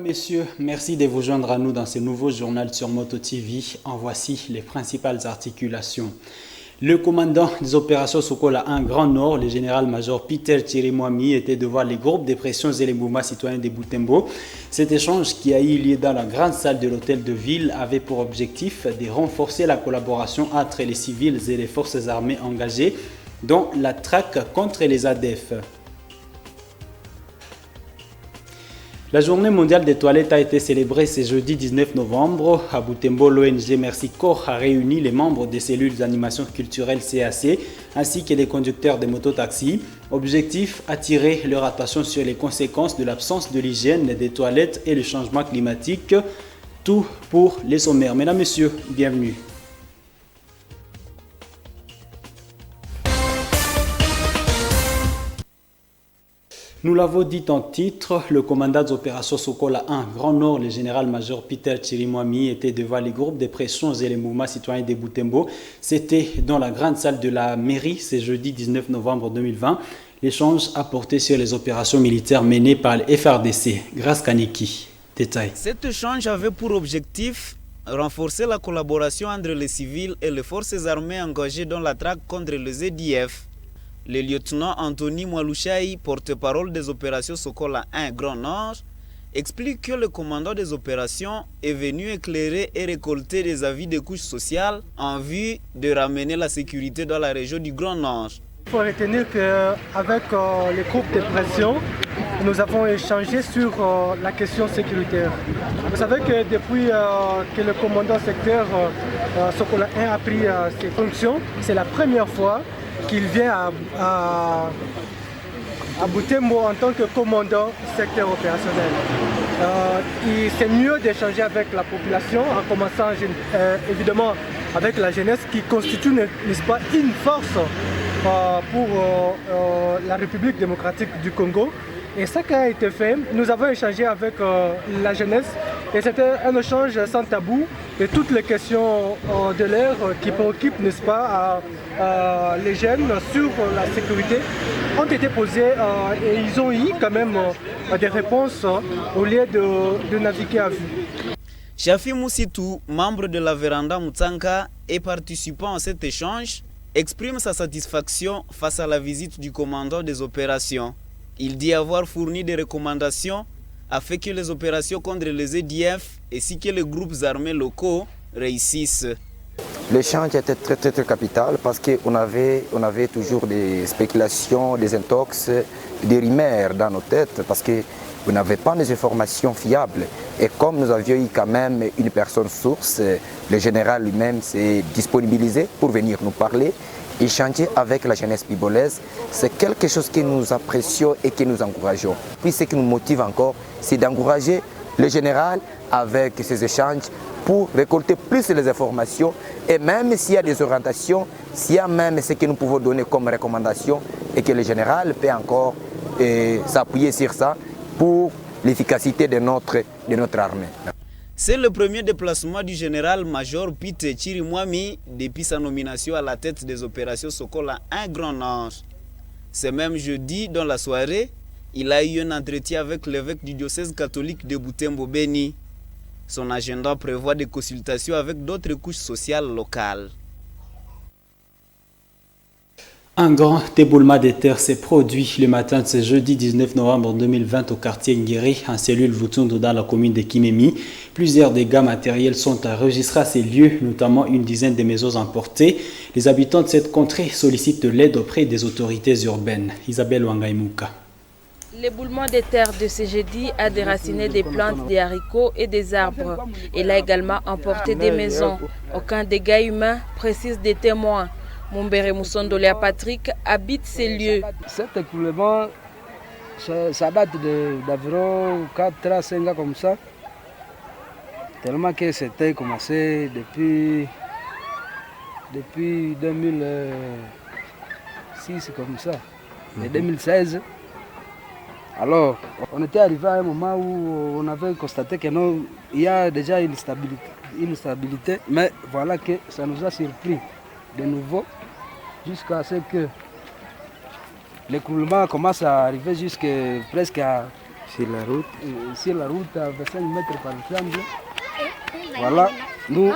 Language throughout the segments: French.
Messieurs, merci de vous joindre à nous dans ce nouveau journal sur Moto TV. En voici les principales articulations. Le commandant des opérations Sokola 1 Grand Nord, le général-major Peter Chirimwami, était devant les groupes de pression et les mouvements citoyens de Butembo. Cet échange qui a eu lieu dans la grande salle de l'hôtel de ville avait pour objectif de renforcer la collaboration entre les civils et les forces armées engagées dans la traque contre les ADF. La journée mondiale des toilettes a été célébrée ce jeudi 19 novembre. À Butembo, l'ONG Merci Corps a réuni les membres des cellules d'animation culturelle CAC ainsi que les conducteurs des mototaxis. Objectif, attirer leur attention sur les conséquences de l'absence de l'hygiène des toilettes et le changement climatique. Tout pour les sommaires. Mesdames, Messieurs, bienvenue. Nous l'avons dit en titre, le commandant des opérations Sokola 1 Grand Nord, le général-major Peter Chirimwami, était devant les groupes de pression et les mouvements citoyens de Butembo. C'était dans la grande salle de la mairie, ce jeudi 19 novembre 2020. L'échange a porté sur les opérations militaires menées par le FRDC. Grâce Kaniki. Détail. Cet échange avait pour objectif renforcer la collaboration entre les civils et les forces armées engagées dans la traque contre les EDF. Le lieutenant Anthony Mwalushaï, porte-parole des opérations Sokola 1 Grand Nord, explique que le commandant des opérations est venu éclairer et récolter des avis des couches sociales en vue de ramener la sécurité dans la région du Grand Nord. Il faut retenir qu'avec les groupes de pression, nous avons échangé sur la question sécuritaire. Vous savez que depuis que le commandant secteur Sokola 1 a pris ses fonctions, c'est la première fois qu'il vient à Butembo en tant que commandant secteur opérationnel. C'est mieux d'échanger avec la population, en commençant évidemment avec la jeunesse qui constitue, n'est-ce pas, une force pour la République démocratique du Congo. Et ça qui a été fait, nous avons échangé avec la jeunesse et c'était un échange sans tabou et toutes les questions de l'air qui préoccupent, n'est-ce pas, les jeunes sur la sécurité ont été posées et ils ont eu quand même des réponses au lieu de naviguer à vue. Shafi Moussitou, membre de la Véranda Mutsanka et participant à cet échange, exprime sa satisfaction face à la visite du commandant des opérations. Il dit avoir fourni des recommandations afin que les opérations contre les EDF ainsi que les groupes armés locaux réussissent. L'échange était très capital parce qu'on avait toujours des spéculations, des intox, des rumeurs dans nos têtes parce qu'on n'avait pas des informations fiables. Et comme nous avions eu quand même une personne source, le général lui-même s'est disponibilisé pour venir nous parler. Échanger avec la jeunesse bibolaise, c'est quelque chose que nous apprécions et que nous encourageons. Puis ce qui nous motive encore, c'est d'encourager le général avec ces échanges pour récolter plus les informations et même s'il y a des orientations, s'il y a même ce que nous pouvons donner comme recommandation et que le général peut encore s'appuyer sur ça pour l'efficacité de notre armée. C'est le premier déplacement du général-major Peter Chirimwami depuis sa nomination à la tête des opérations Sokola 1 Grand Nord. Ce même jeudi, dans la soirée, il a eu un entretien avec l'évêque du diocèse catholique de Butembo Beni. Son agenda prévoit des consultations avec d'autres couches sociales locales. Un grand éboulement de terre s'est produit le matin de ce jeudi 19 novembre 2020 au quartier Nguéri, en cellule Vutundu dans la commune de Kimemi. Plusieurs dégâts matériels sont enregistrés à ces lieux, notamment une dizaine de maisons emportées. Les habitants de cette contrée sollicitent de l'aide auprès des autorités urbaines. Isabelle Wangaimuka. L'éboulement de terre de ce jeudi a déraciné des plantes, des haricots et des arbres. Il a également emporté des maisons. Aucun dégât humain, précisent des témoins. Mumbere Moussondoléa Patrick habite ces lieux. Cet écoulement, ça date d'environ 4 à 5 ans comme ça. Tellement que c'était commencé depuis 2006 comme ça. Et 2016. Alors, on était arrivé à un moment où on avait constaté qu'il y a déjà une stabilité, mais voilà que ça nous a surpris de nouveau jusqu'à ce que l'écoulement commence à arriver presque à Sur la route à 25 mètres par exemple. Voilà, nous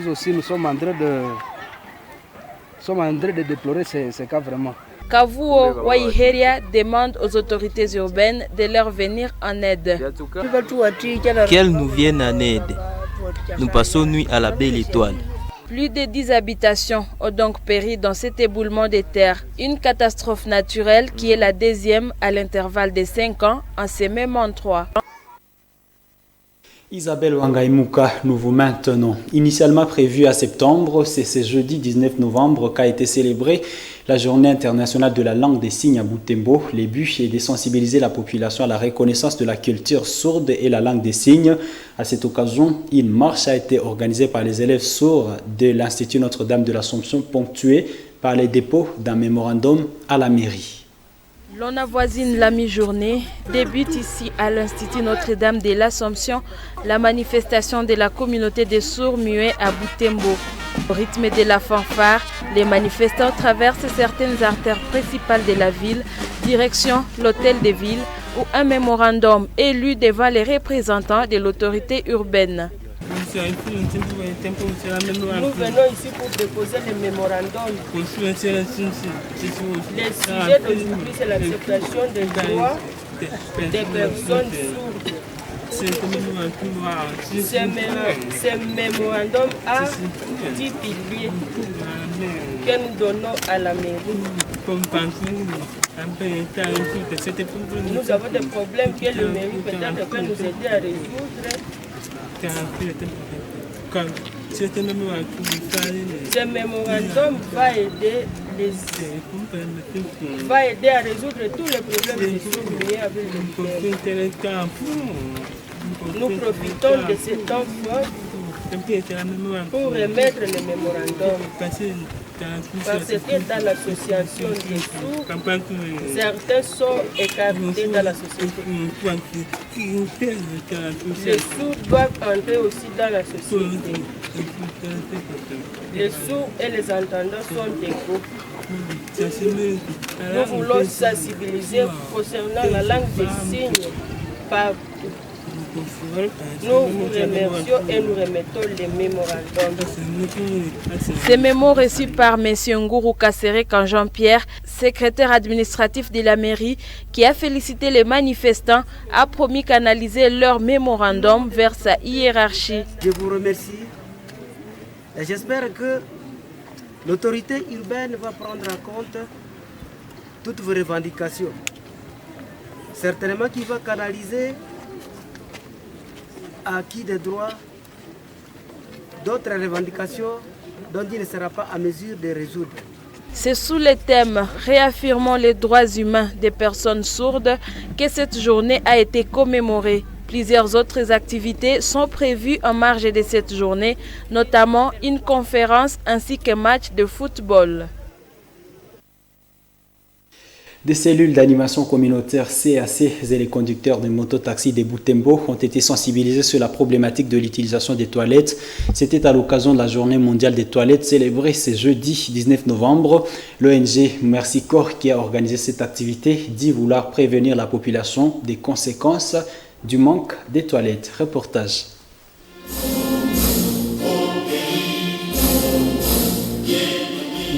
aussi nous sommes en train de déplorer ces cas vraiment. Kavuo Waiheria demande aux autorités urbaines de leur venir en aide. Qu'elles nous viennent en aide. Nous passons nuit à la belle étoile. Plus de 10 habitations ont donc péri dans cet éboulement de terre. Une catastrophe naturelle qui est la deuxième à l'intervalle de 5 ans en ces mêmes endroits. Isabelle Wangaimuka, nous vous maintenons. Initialement prévu à septembre, c'est ce jeudi 19 novembre qu'a été célébrée la Journée internationale de la langue des signes à Butembo. Le but est de sensibiliser la population à la reconnaissance de la culture sourde et la langue des signes. À cette occasion, une marche a été organisée par les élèves sourds de l'Institut Notre-Dame de l'Assomption, ponctuée par les dépôts d'un mémorandum à la mairie. L'on avoisine la mi-journée. Débute ici à l'Institut Notre-Dame de l'Assomption la manifestation de la communauté des sourds-muets à Butembo. Au rythme de la fanfare, les manifestants traversent certaines artères principales de la ville, direction l'hôtel de ville, où un mémorandum est lu devant les représentants de l'autorité urbaine. Nous venons ici pour déposer le mémorandum. Le sujet d'aujourd'hui, c'est l'acceptation des droits des personnes sourdes. Ce mémorandum a 10 piliers que nous donnons à la mairie. Nous avons des problèmes que le mairie peut-être peut nous aider à résoudre. Ce mémorandum va aider à résoudre tous les problèmes des sourds-muets avec lesquels nous profitons de ce temps fort pour remettre le mémorandum. Parce que dans l'association des sourds, certains sont écartés dans la société. Les sourds doivent entrer aussi dans la société. Les sourds et les entendants sont égaux. Nous voulons sensibiliser concernant la langue des signes partout. Nous vous remercions et nous remettons les mémorandums. Ces mémos reçus par M. Nguru Kasserek Jean-Pierre, secrétaire administratif de la mairie, qui a félicité les manifestants, a promis canaliser leur mémorandum vers sa hiérarchie. Je vous remercie et j'espère que l'autorité urbaine va prendre en compte toutes vos revendications. Certainement qu'il va canaliser acquis des droits, d'autres revendications dont il ne sera pas à mesure de résoudre. C'est sous le thème « Réaffirmons les droits humains des personnes sourdes » que cette journée a été commémorée. Plusieurs autres activités sont prévues en marge de cette journée, notamment une conférence ainsi qu'un match de football. Des cellules d'animation communautaire CAC et les conducteurs de mototaxis de Butembo ont été sensibilisés sur la problématique de l'utilisation des toilettes. C'était à l'occasion de la Journée mondiale des toilettes célébrée ce jeudi 19 novembre. L'ONG Merci Corps, qui a organisé cette activité, dit vouloir prévenir la population des conséquences du manque des toilettes. Reportage.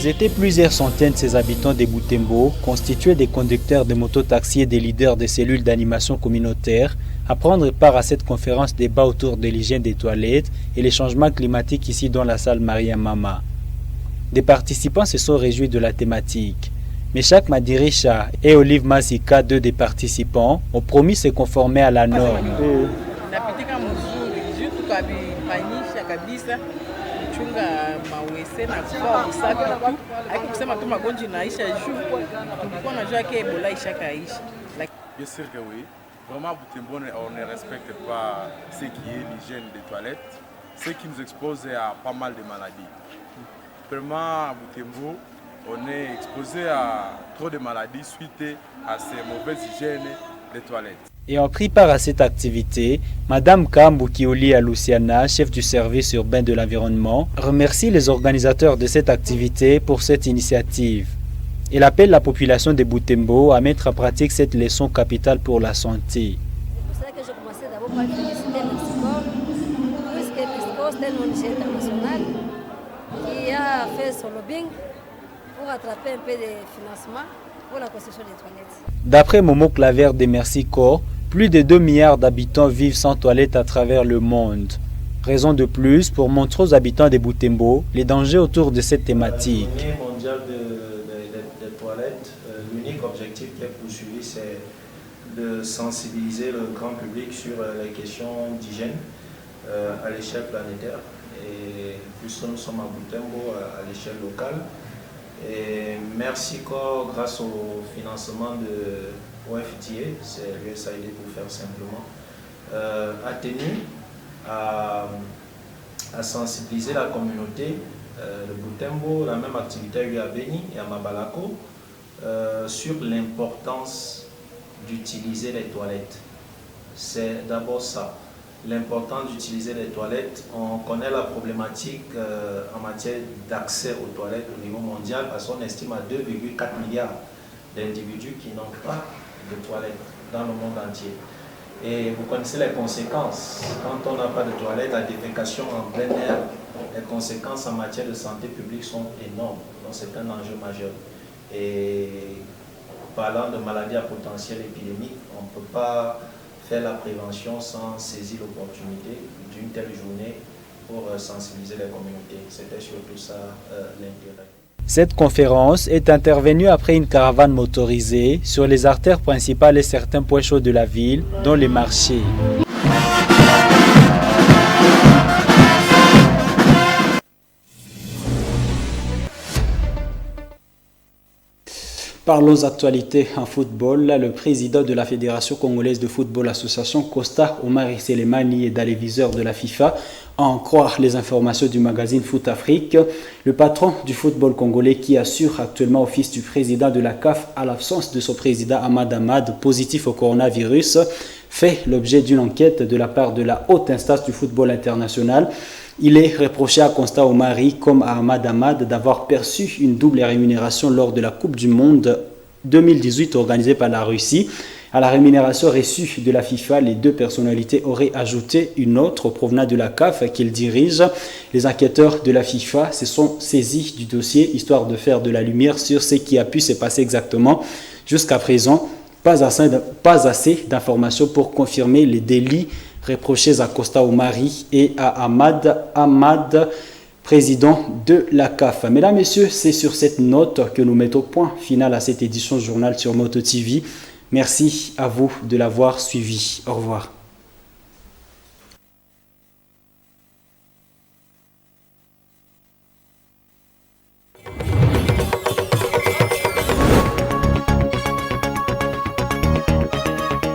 Ils étaient plusieurs centaines de ces habitants de Butembo, constitués des conducteurs de mototaxis et des leaders des cellules d'animation communautaire, à prendre part à cette conférence débat autour de l'hygiène des toilettes et les changements climatiques ici dans la salle Maria Mama. Des participants se sont réjouis de la thématique. Meshak Madirisha et Olive Masika, deux des participants, ont promis se conformer à la norme. Bien sûr que oui. Vraiment, Butembo, on ne respecte pas ce qui est l'hygiène des toilettes, ce qui nous expose à pas mal de maladies. Vraiment, à Butembo, on est exposé à trop de maladies suite à ces mauvaises hygiènes des toilettes. Et en pris part à cette activité, Madame Kambukioli Aluciana, chef du service urbain de l'environnement, remercie les organisateurs de cette activité pour cette initiative. Elle appelle la population de Butembo à mettre en pratique cette leçon capitale pour la santé. C'est pour ça que j'ai commencé d'abord par féliciter Mexico, puisque Mexico c'est une ONG internationale qui a fait son lobbying pour attraper un peu de financement pour la construction des toilettes. D'après Momo Claver de Merci Corps, plus de 2 milliards d'habitants vivent sans toilettes à travers le monde. Raison de plus pour montrer aux habitants de Butembo les dangers autour de cette thématique. La journée mondiale des toilettes, l'unique objectif qui est poursuivi, c'est de sensibiliser le grand public sur les questions d'hygiène à l'échelle planétaire. Et puisque nous sommes à Butembo à l'échelle locale. Et Merci Corps, grâce au financement de OFDA, c'est l'USAID pour faire simplement, a tenu à sensibiliser la communauté de Butembo, la même activité a eu à Beni et à Mabalako, sur l'importance d'utiliser les toilettes. C'est d'abord ça, l'importance d'utiliser les toilettes. On connaît la problématique en matière d'accès aux toilettes au niveau mondial parce qu'on estime à 2,4 milliards d'individus qui n'ont pas de toilettes dans le monde entier. Et vous connaissez les conséquences. Quand on n'a pas de toilettes, la défécation en plein air, les conséquences en matière de santé publique sont énormes. Donc c'est un enjeu majeur. Et parlant de maladies à potentiel épidémique, on ne peut pas faire la prévention sans saisir l'opportunité d'une telle journée pour sensibiliser les communautés. C'était surtout ça l'intérêt. Cette conférence est intervenue après une caravane motorisée sur les artères principales et certains points chauds de la ville, dont les marchés. Parlons actualités en football. Le président de la Fédération congolaise de football, l'association Costa, Omar Selemani, est dans les viseurs de la FIFA. À en croire les informations du magazine Foot Afrique, le patron du football congolais qui assure actuellement office du président de la CAF à l'absence de son président Ahmad Ahmad, positif au coronavirus, fait l'objet d'une enquête de la part de la haute instance du football international. Il est reproché à Constant Omari comme à Ahmad Ahmad d'avoir perçu une double rémunération lors de la Coupe du Monde 2018 organisée par la Russie. À la rémunération reçue de la FIFA, les deux personnalités auraient ajouté une autre provenant de la CAF qu'ils dirigent. Les enquêteurs de la FIFA se sont saisis du dossier histoire de faire de la lumière sur ce qui a pu se passer exactement. Jusqu'à présent, pas assez d'informations pour confirmer les délits reprochés à Costa Omari et à Ahmad Ahmad, président de la CAF. Mesdames, Messieurs, c'est sur cette note que nous mettons point final à cette édition Journal sur Moto TV. Merci à vous de l'avoir suivi. Au revoir.